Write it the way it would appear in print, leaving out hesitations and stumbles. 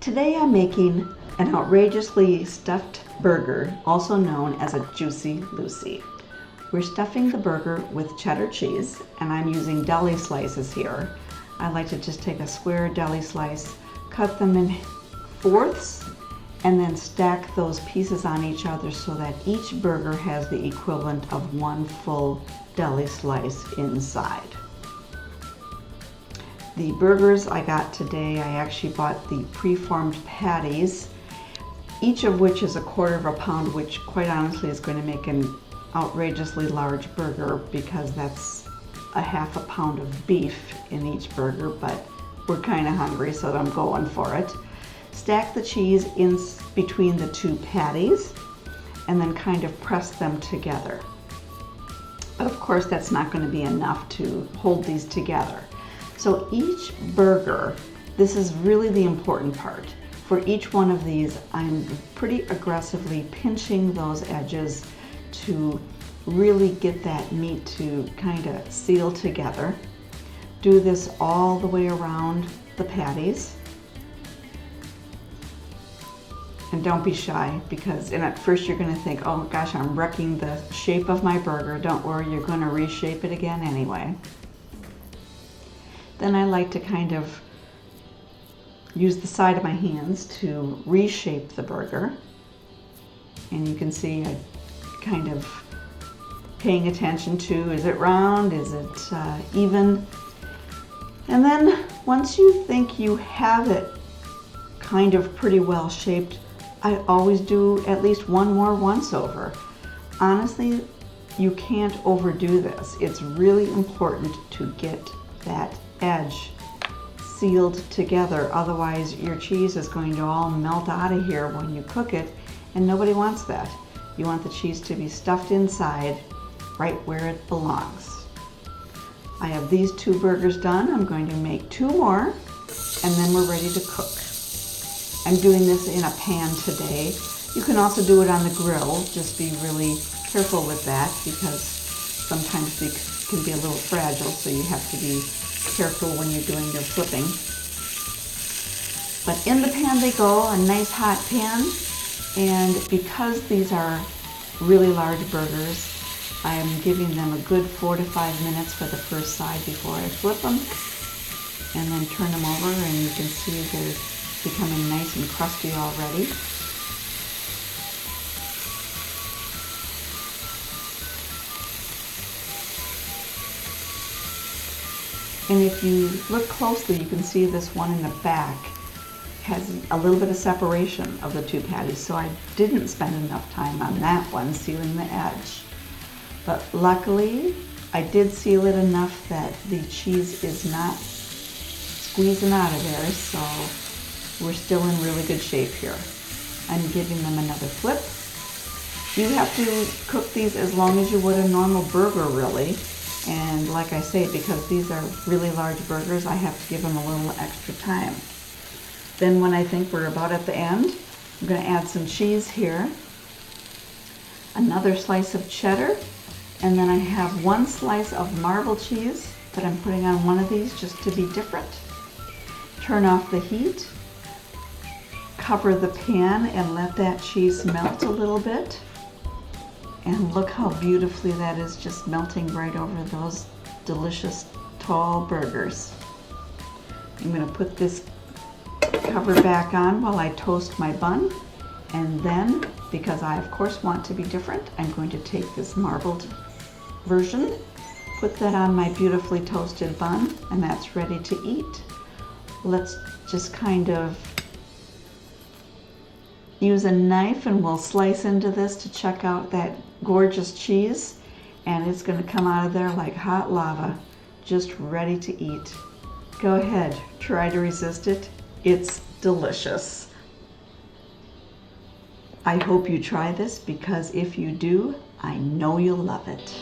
Today I'm making an outrageously stuffed burger, also known as a Juicy Lucy. We're stuffing the burger with cheddar cheese, and I'm using deli slices here. I like to just take a square deli slice, cut them in fourths, and then stack those pieces on each other so that each burger has the equivalent of one full deli slice inside. The burgers I got today, I actually bought the preformed patties, each of which is 1/4 pound, which quite honestly is going to make an outrageously large burger because that's 1/2 pound of beef in each burger, but we're kind of hungry, so I'm going for it. Stack the cheese in between the two patties and then kind of press them together. But of course that's not going to be enough to hold these together. So each burger, this is really the important part. For each one of these, I'm pretty aggressively pinching those edges to really get that meat to kind of seal together. Do this all the way around the patties. And don't be shy, because at first you're going to think, oh gosh, I'm wrecking the shape of my burger. Don't worry, you're going to reshape it again anyway. Then I like to kind of use the side of my hands to reshape the burger. And you can see I kind of paying attention to, is it round, is it even? And then once you think you have it kind of pretty well shaped, I always do at least one more once over. Honestly, you can't overdo this. It's really important to get that edge sealed together, otherwise your cheese is going to all melt out of here when you cook it, and nobody wants that. You want the cheese to be stuffed inside right where it belongs. I have these 2 burgers done. I'm going to make 2 more and then we're ready to cook. I'm doing this in a pan today. You can also do it on the grill. Just be really careful with that because sometimes they can be a little fragile, so you have to be careful when you're doing your flipping. But in the pan they go, a nice hot pan, and because these are really large burgers, I am giving them a good 4 to 5 minutes for the first side before I flip them, and then turn them over, and you can see they're becoming nice and crusty already. And if you look closely, you can see this one in the back has a little bit of separation of the 2 patties, so I didn't spend enough time on that one sealing the edge. But luckily, I did seal it enough that the cheese is not squeezing out of there, so we're still in really good shape here. I'm giving them another flip. You have to cook these as long as you would a normal burger, really. And like I say, because these are really large burgers, I have to give them a little extra time. Then when I think we're about at the end, I'm going to add some cheese here, another slice of cheddar, and then I have 1 slice of marble cheese that I'm putting on one of these just to be different. Turn off the heat, cover the pan, and let that cheese melt a little bit. And look how beautifully that is just melting right over those delicious tall burgers. I'm going to put this cover back on while I toast my bun. And then, because I of course want to be different, I'm going to take this marbled version, put that on my beautifully toasted bun, and that's ready to eat. Let's just kind of use a knife and we'll slice into this to check out that gorgeous cheese, and it's going to come out of there like hot lava, just ready to eat. Go ahead, try to resist it. It's delicious. I hope you try this, because if you do, I know you'll love it.